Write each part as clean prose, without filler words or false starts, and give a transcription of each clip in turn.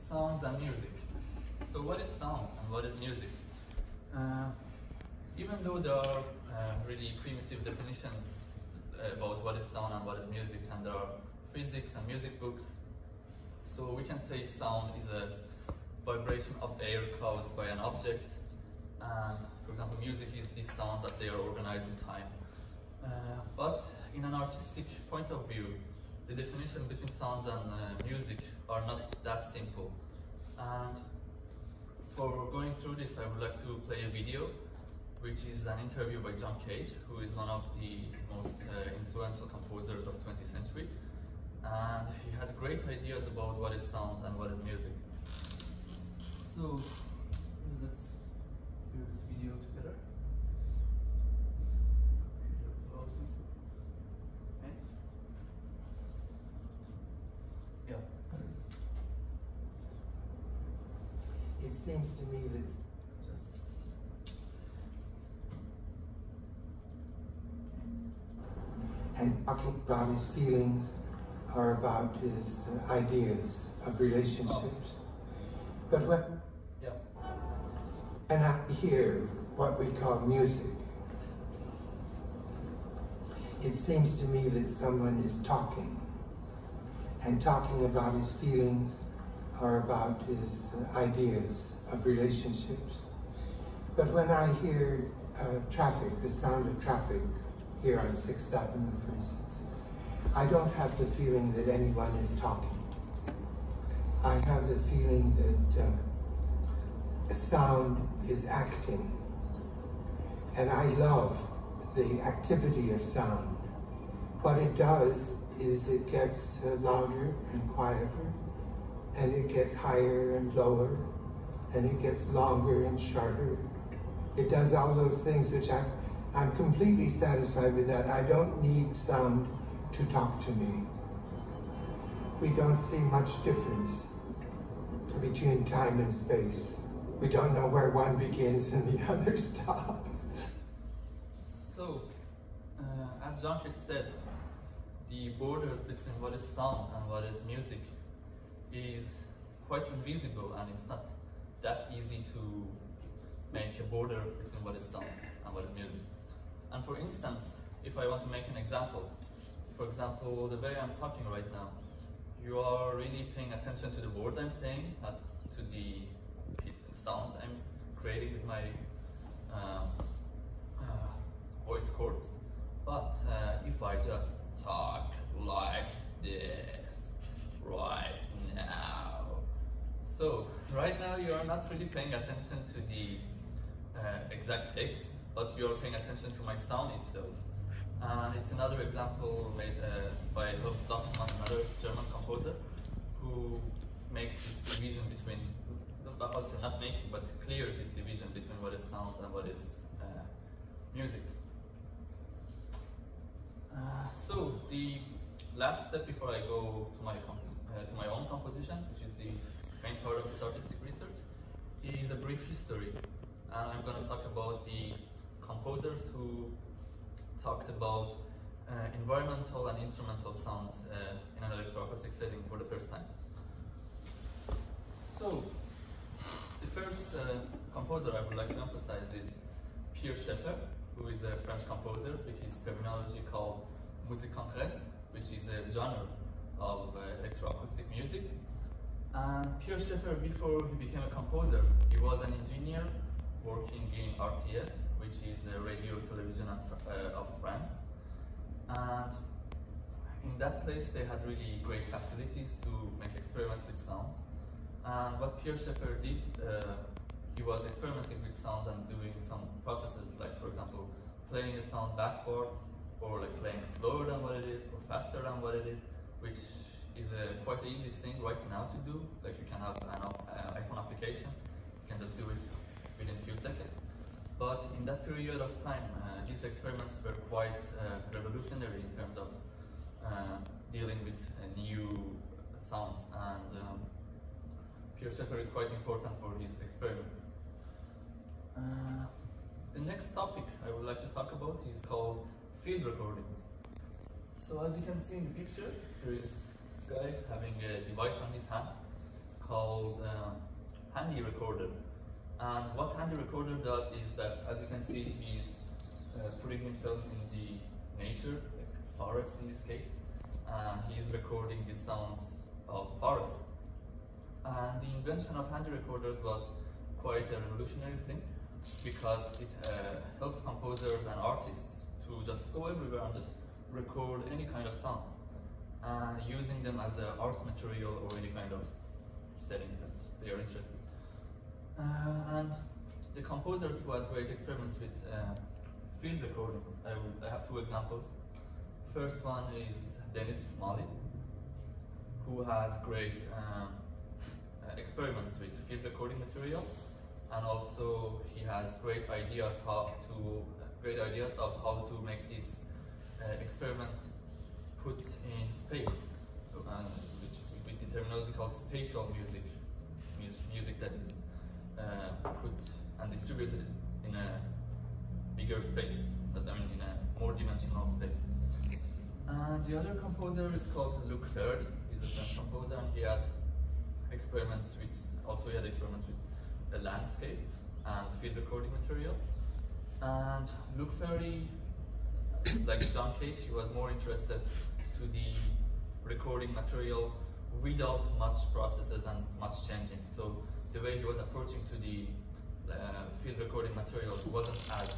Sounds and music. So what is sound and what is music? Even though there are really primitive definitions about what is sound and what is music, and there are physics and music books, so we can say sound is a vibration of air caused by an object, and for example music is these sounds that they are organized in time. But in an artistic point of view, the definition between sounds and music are not that simple. And for going through this, I would like to play a video, which is an interview by John Cage, who is one of the most influential composers of 20th century. And he had great ideas about what is sound and what is music. So let's do this video together. Yeah. It seems to me that and talking about his feelings or about his ideas of relationships. But when I hear what we call music, it seems to me that someone is talking, and talking about his feelings or about his ideas of relationships. But when I hear traffic, the sound of traffic here on 6th Avenue, for instance, I don't have the feeling that anyone is talking. I have the feeling that sound is acting. And I love the activity of sound. What it does is it gets louder and quieter, and it gets higher and lower, and it gets longer and shorter. It does all those things which I'm completely satisfied with that. I don't need sound to talk to me. We don't see much difference between time and space. We don't know where one begins and the other stops. So, as John Cage said, the borders between what is sound and what is music is quite invisible, and it's not that easy to make a border between what is sound and what is music. And for instance, if I want to make an example, for example, the way I'm talking right now, you are really paying attention to the words I'm saying, not to the sounds I'm creating with my voice cords. But if I just talk like this right now, so right now you are not really paying attention to the exact text, but you are paying attention to my sound itself. And it's another example made by Hoffmann, another German composer, who makes this division between, also not making, but clears this division between what is sound and what is music. So the last step before I go to my own compositions, which is the main part of this artistic research, is a brief history. And I'm going to talk about the composers who talked about environmental and instrumental sounds in an electroacoustic setting for the first time. So, the first composer I would like to emphasize is Pierre Schaeffer, who is a French composer with his terminology called musique concrète, which is a genre of electroacoustic music. And Pierre Schaeffer, before he became a composer, he was an engineer working in RTF, which is a radio television of France. And in that place they had really great facilities to make experiments with sounds. And what Pierre Schaeffer did, he was experimenting with sounds and doing some processes, like for example playing the sound backwards, or like playing slower than what it is, or faster than what it is, which is quite an easy thing right now to do. Like you can have an iPhone application, you can just do it within a few seconds. But in that period of time, these experiments were quite revolutionary in terms of dealing with new sounds, and Pierre Schaeffer is quite important for his experiments. The next topic I would like to talk about is called field recordings. So as you can see in the picture, there is this guy having a device on his hand called handy recorder. And what handy recorder does is that, as you can see, he's putting himself in the nature, like forest in this case, and he's recording the sounds of forest. And the invention of handy recorders was quite a revolutionary thing, because it helped composers and artists to just go everywhere and just record any kind of sounds, and using them as an art material or any kind of setting that they are interested in. And the composers who had great experiments with field recordings, I have two examples. First one is Dennis Smalley, who has great experiments with field recording material, and also he has great ideas of how to make this experiment put in space, which with the terminology called spatial music that is put and distributed in a bigger space, in a more dimensional space. And the other composer is called Luc Ferry. He's a French composer, and he had experiments with the landscape and field recording material. And Luc Ferry, like John Cage, he was more interested to the recording material without much processes and much changing. So the way he was approaching to the field recording materials wasn't as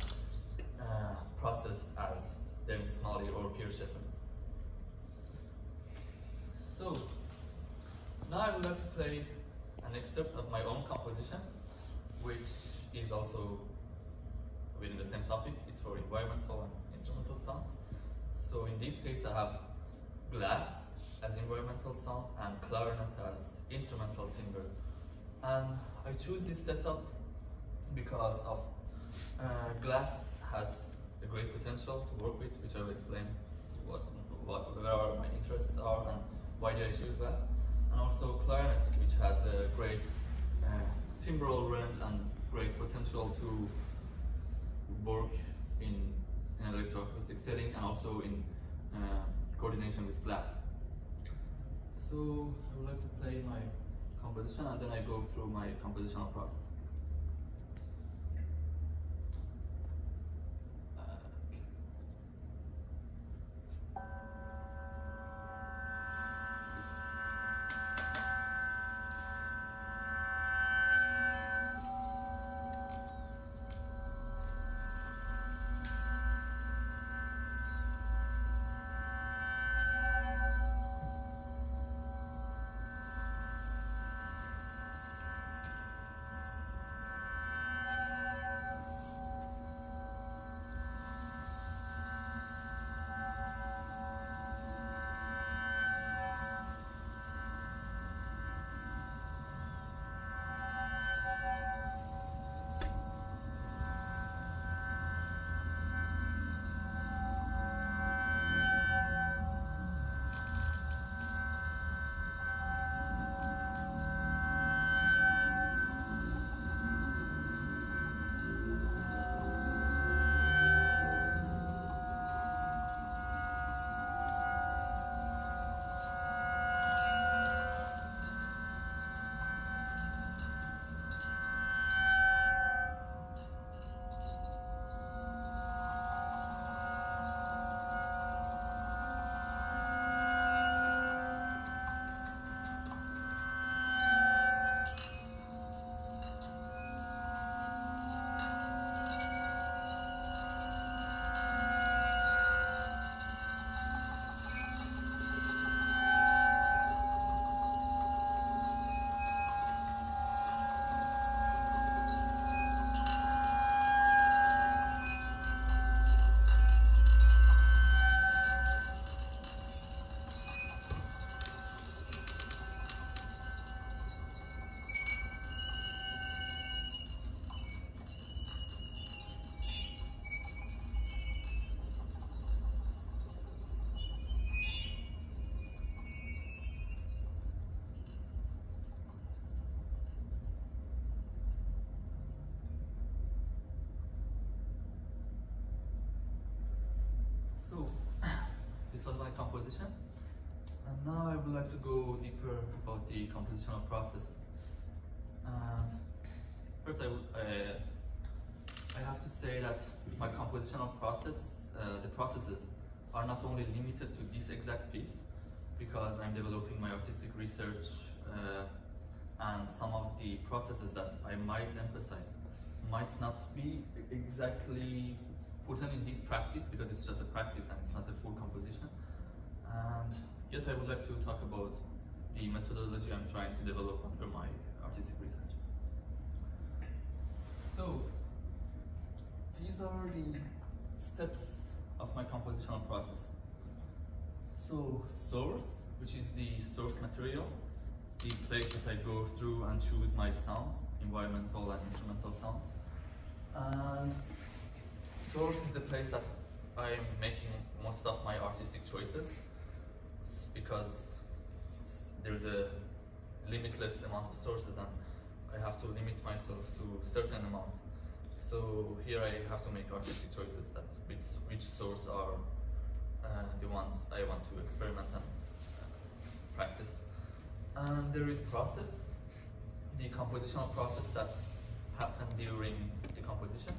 processed as Dennis Smalley or Pierre Schaeffer. So now I would like to play an excerpt of my own composition, which is also within the same topic. It's for environmental and instrumental sounds. So in this case I have glass as environmental sound and clarinet as instrumental timbre. And I choose this setup because of glass has a great potential to work with, which I will explain where my interests are and why did I choose glass. And also clarinet, which has a great timbral range and great potential to work in an electroacoustic setting and also in coordination with glass. So I would like to play my composition and then I go through my compositional process. Composition, and now I would like to go deeper about the compositional process. And first, I have to say that my compositional process, the processes, are not only limited to this exact piece, because I'm developing my artistic research, and some of the processes that I might emphasize might not be exactly put in this practice, because it's just a practice and it's not a full composition. And yet I would like to talk about the methodology I'm trying to develop under my artistic research. So these are the steps of my compositional process. So source, which is the source material, the place that I go through and choose my sounds, environmental and instrumental sounds. And source is the place that I'm making most of my artistic choices, because there's a limitless amount of sources and I have to limit myself to a certain amount. So here I have to make artistic choices that which source are the ones I want to experiment and practice. And there is process, the compositional process that happened during the composition,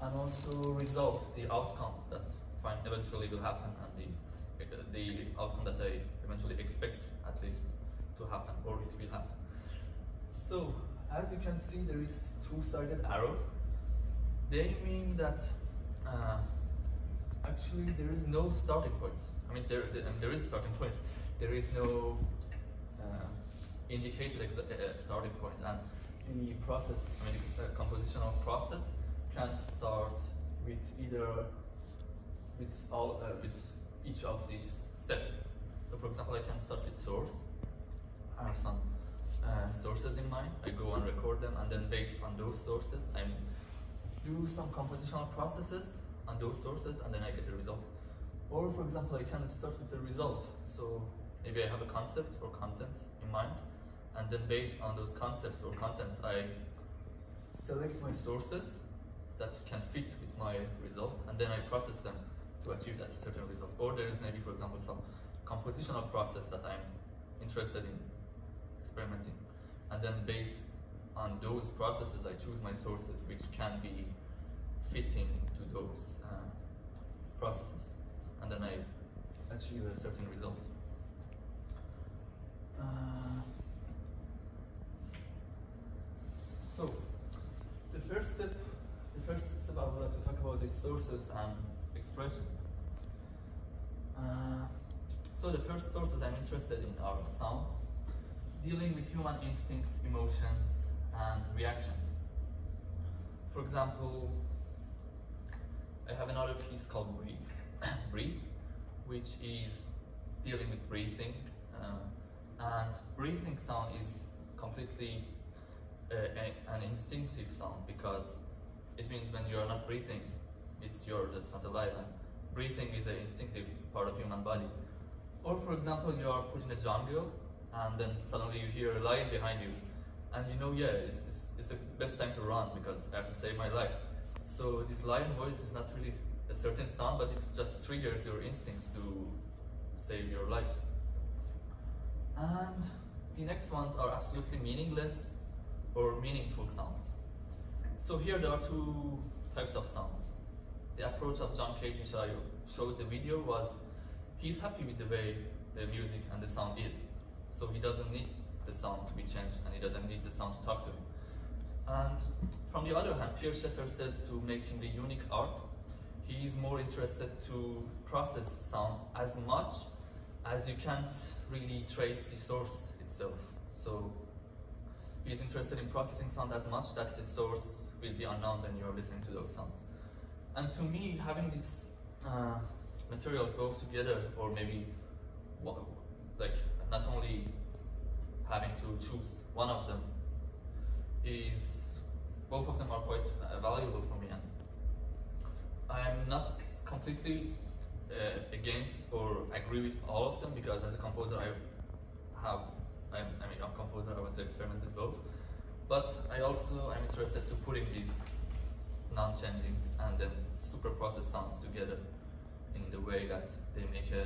and also result, the outcome that eventually will happen, and the outcome that I eventually expect at least to happen, or it will happen. So as you can see, there is two-sided arrows. They mean that actually there is no starting point. I mean, there is a starting point. There is no indicated starting point, and the process, I mean, the compositional process can start with with each of these steps. So, for example, I can start with source. I have some sources in mind. I go and record them, and then based on those sources, I do some compositional processes on those sources, and then I get a result. Or, for example, I can start with the result. So maybe I have a concept or content in mind, and then based on those concepts or contents, I select my sources that can fit with my result, and then I process them to achieve that certain result. Or there is maybe, for example, some compositional process that I'm interested in experimenting, and then based on those processes, I choose my sources which can be fitting to those processes, and then I achieve a certain result. So the first step I would like to talk about is sources and expression. So the first sources I'm interested in are sounds, dealing with human instincts, emotions, and reactions. For example, I have another piece called Breathe, which is dealing with breathing, and breathing sound is completely an instinctive sound, because it means when you are not breathing, you're just not alive, and breathing is an instinctive part of human body. Or, for example, you are put in a jungle, and then suddenly you hear a lion behind you, and you know, yeah, it's the best time to run because I have to save my life. So this lion voice is not really a certain sound, but it just triggers your instincts to save your life. And the next ones are absolutely meaningless or meaningful sounds. So here there are two types of sounds. The approach of John Cage, which I showed the video, was he's happy with the way the music and the sound is. So he doesn't need the sound to be changed, and he doesn't need the sound to talk to him. And from the other hand, Pierre Schaeffer says to making the unique art, he is more interested to process sound as much as you can't really trace the source itself. So he's interested in processing sound as much that the source will be unknown when you are listening to those sounds. And to me, having these materials both together, or maybe like not only having to choose one of them, both of them are quite valuable for me. And I'm not completely against or agree with all of them, because as a composer I'm a composer, I want to experiment with both. But I also am interested to putting these non-changing and then super processed sounds together in the way that they make a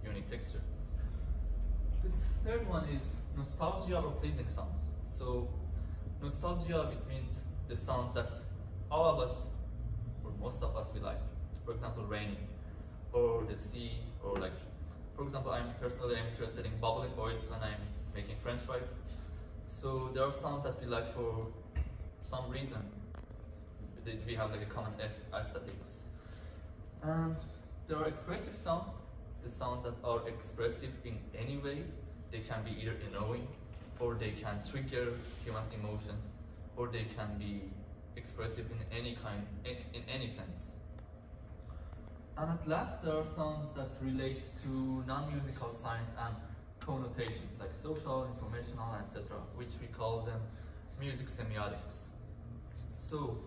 unique texture. This third one is nostalgia or pleasing sounds. So Nostalgia, it means the sounds that all of us, or most of us, we like. For example, rain, or the sea, or like, for example, I'm interested in bubbling oils when I'm making French fries. So there are sounds that we like for some reason. We have like a common aesthetics. And there are expressive sounds, the sounds that are expressive in any way. They can be either annoying, or they can trigger human emotions, or they can be expressive in any kind, in any sense. And at last, there are sounds that relate to non-musical signs and connotations like social, informational, etc., which we call them music semiotics. So,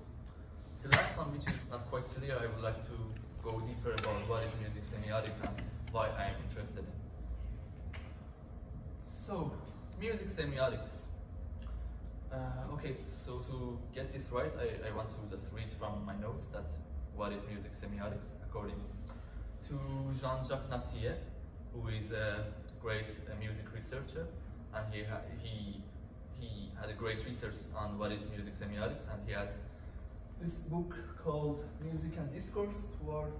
the last one, which is not quite clear, I would like to go deeper about what is music semiotics and why I am interested in. So, music semiotics. Okay, so to get this right, I want to just read from my notes that what is music semiotics according to Jean-Jacques Nattier, who is a great music researcher, and he had a great research on what is music semiotics, and he has this book called Music and Discourse Toward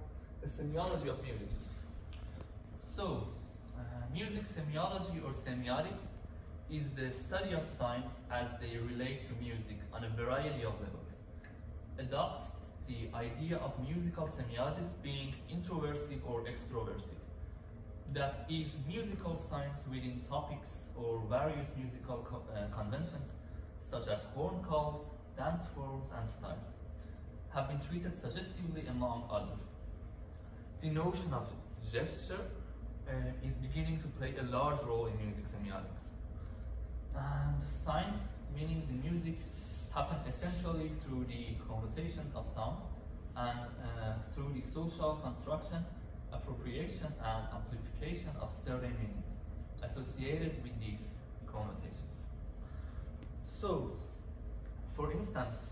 a Semiology of Music. So, music semiology or semiotics is the study of signs as they relate to music on a variety of levels. Adopts the idea of musical semiosis being introversive or extroversive. That is, musical signs within topics or various musical conventions, such as horn calls, dance forms, and styles, have been treated suggestively among others. The notion of gesture is beginning to play a large role in music semiotics. And signs, meanings in music, happen essentially through the connotations of sound and through the social construction, appropriation, and amplification of certain meanings associated with these connotations. So, for instance,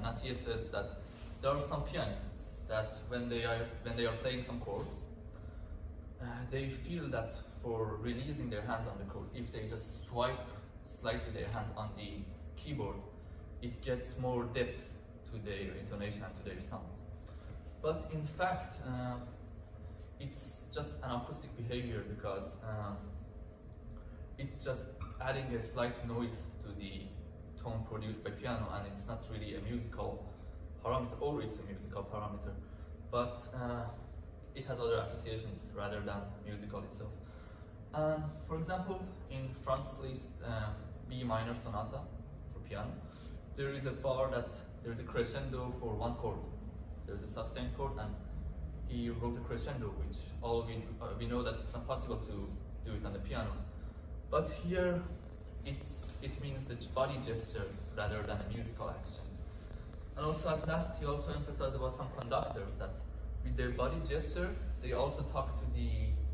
Nattier says that there are some pianists that when they are playing some chords, they feel that for releasing their hands on the chords, if they just swipe slightly their hands on the keyboard, it gets more depth to their intonation and to their sounds. But in fact, it's just an acoustic behavior because it's just adding a slight noise to the tone produced by piano, and it's not really a musical parameter, or it's a musical parameter, but it has other associations rather than musical itself. And for example, in Franz Liszt's B minor sonata for piano, there is a crescendo for one chord. There's a sustained chord, and he wrote a crescendo, which all we know that it's not possible to do it on the piano. But here, it means the body gesture rather than a musical action. And also at last, he also emphasized about some conductors that with their body gesture, they also talk to the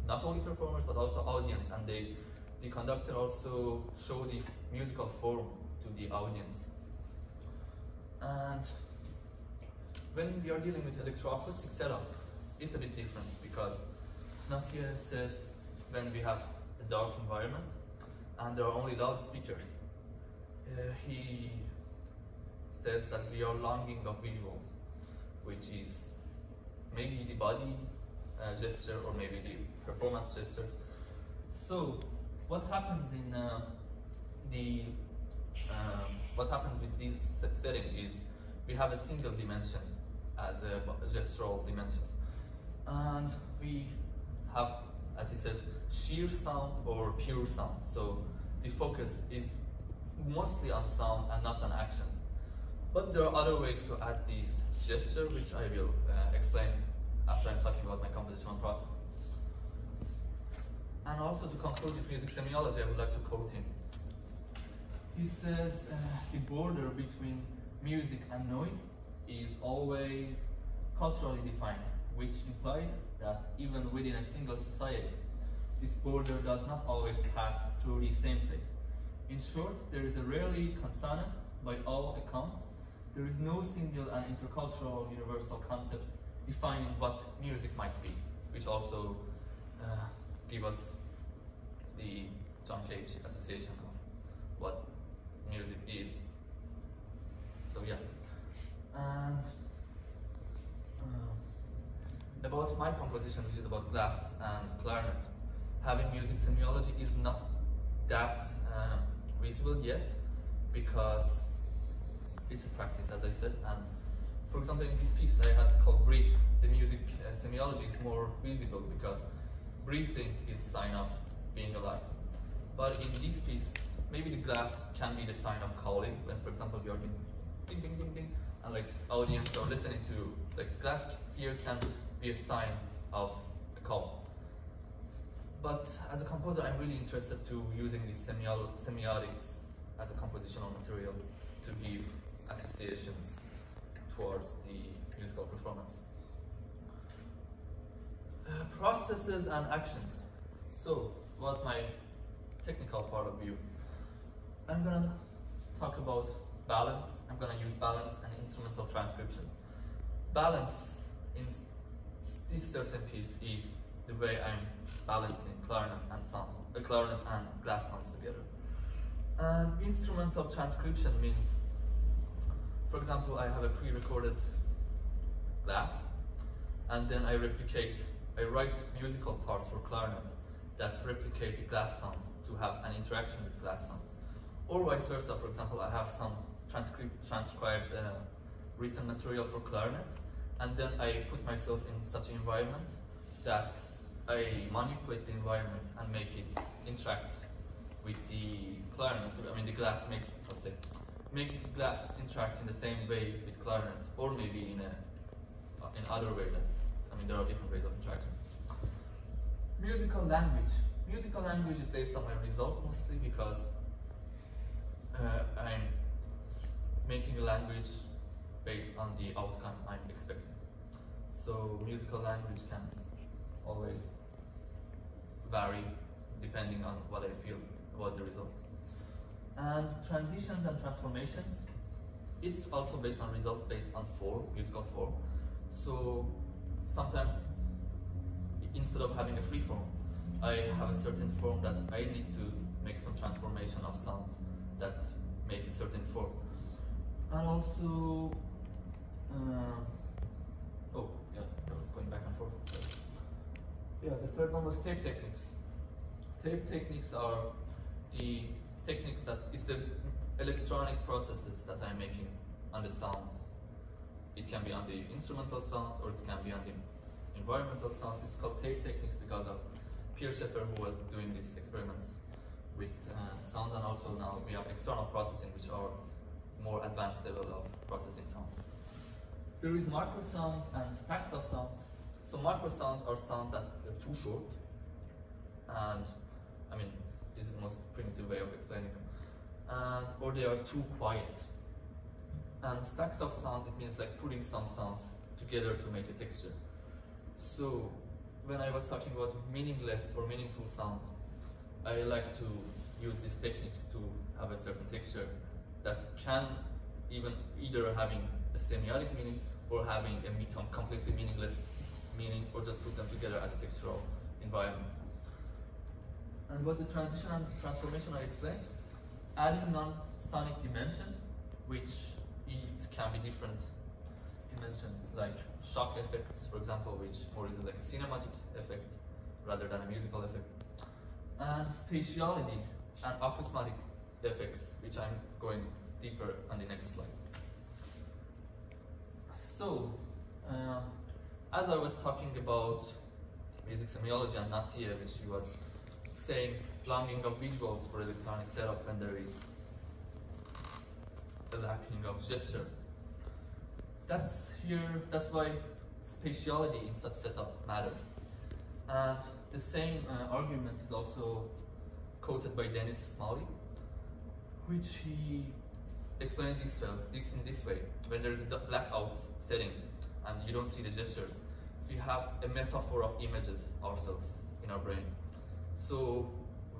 not only performers but also audience, and the conductor also show the musical form to the audience. And when we are dealing with electroacoustic setup, it's a bit different because Nattier says when we have a dark environment and there are only loudspeakers, he says that we are longing of visuals, which is maybe the body gesture or maybe the performance gestures. So what happens in what happens with this setting is we have a single dimension as a gestural dimensions, and we have, as he says, sheer sound or pure sound. So the focus is mostly on sound and not on actions. But there are other ways to add these gestures, which I will explain after I'm talking about my compositional process. And also to conclude this music semiology, I would like to quote him. He says the border between music and noise is always culturally defined, which implies that even within a single society, this border does not always pass through the same place. In short, there is a rarely consonance by all accounts. There is no single and intercultural universal concept defining what music might be, which also give us the John Cage association of what about my composition, which is about glass and clarinet, having music semiology is not that visible yet, because it's a practice, as I said. And for example, in this piece I had called Breathe, the music semiology is more visible because breathing is a sign of being alive. But in this piece, maybe the glass can be the sign of calling, when for example we are doing ding ding ding ding, and like audience are listening to, like, glass here can be a sign of a call. But as a composer, I'm really interested to using these semiotics as a compositional material to give associations towards the musical performance. Processes and actions. So, what my technical part of view? I'm gonna talk about balance. I'm gonna use balance and instrumental transcription. Balance in this certain piece is the way I'm balancing clarinet and sounds, clarinet and glass sounds together. And instrumental transcription means, for example, I have a pre-recorded glass, and then I write musical parts for clarinet that replicate the glass sounds to have an interaction with glass sounds. Or vice versa, for example, I have some transcribed written material for clarinet, and then I put myself in such an environment that I manipulate the environment and make it interact with the clarinet. I mean, the glass, make the glass interact in the same way with clarinet, or maybe in other way. There are different ways of interaction. Musical language. Musical language is based on my result mostly, because I'm making a language based on the outcome I'm expecting. So musical language can always vary depending on what I feel about the result. And transitions and transformations, it's also based on result, based on form, musical form. So sometimes, instead of having a free form, I have a certain form that I need to make some transformation of sounds that make a certain form. And also, I was going back and forth. Yeah, the third one was tape techniques. Tape techniques are the techniques that is the electronic processes that I'm making on the sounds. It can be on the instrumental sounds, or it can be on the environmental sound. It's called tape techniques because of Parsa, who was doing these experiments with sounds, and also now we have external processing, which are more advanced level of processing sounds. There is macro sounds and stacks of sounds. So macro sounds are sounds that they're too short, and this is the most primitive way of explaining them, or they are too quiet. And stacks of sounds, it means like putting some sounds together to make a texture. So when I was talking about meaningless or meaningful sounds, I like to use these techniques to have a certain texture that can either having a semiotic meaning or having a completely meaningless meaning, or just put them together as a textural environment. And what the transition and transformation I explained, adding non-sonic dimensions, which it can be different dimensions, like shock effects, for example, which more is like a cinematic effect rather than a musical effect, and spatiality and acousmatic effects, which I'm going deeper on the next slide. So, as I was talking about music semiology and Natia, which she was saying, longing of visuals for electronic setup when there is a lacking of gesture. That's why spatiality in such setup matters. And the same argument is also quoted by Dennis Smalley, which he explained in this way. When there is a blackout setting and you don't see the gestures, we have a metaphor of images ourselves in our brain. So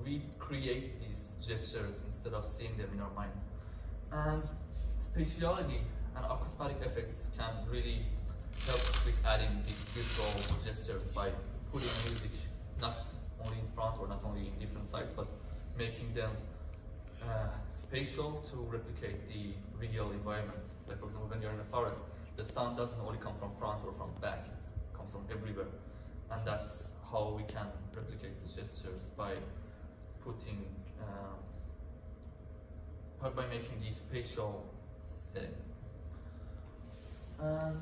we create these gestures instead of seeing them in our minds. And spatiality and acousmatic effects can really help with adding these virtual gestures by putting music not only in front or not only in different sides, but making them spatial to replicate the real environment. Like for example, when you're in a forest, the sound doesn't only come from front or from back, it comes from everywhere. and that's how we can replicate the gestures by putting, by making the spatial setting. And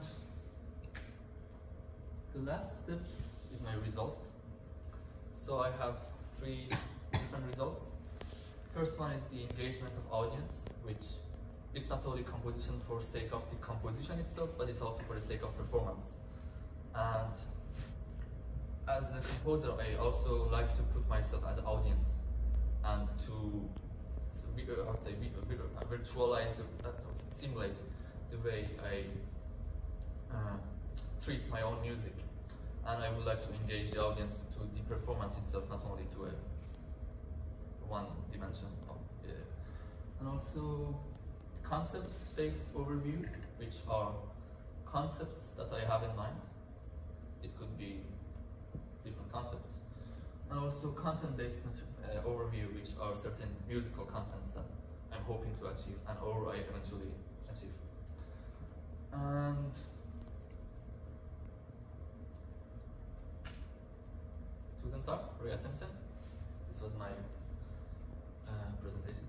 the last step is my results. So I have 3 different results. First one is the engagement of audience, which is not only composition for sake of the composition itself, but it's also for the sake of performance. And as a composer, I also like to put myself as an audience and to virtualize, simulate the way I treat my own music. And I would like to engage the audience to the performance itself, not only to a one dimension of it. And also concept-based overview, which are concepts that I have in mind. It could be different concepts. And also content-based overview, which are certain musical contents that I'm hoping to achieve and or I eventually achieve. And tusen tack for your attention. This was my presentation.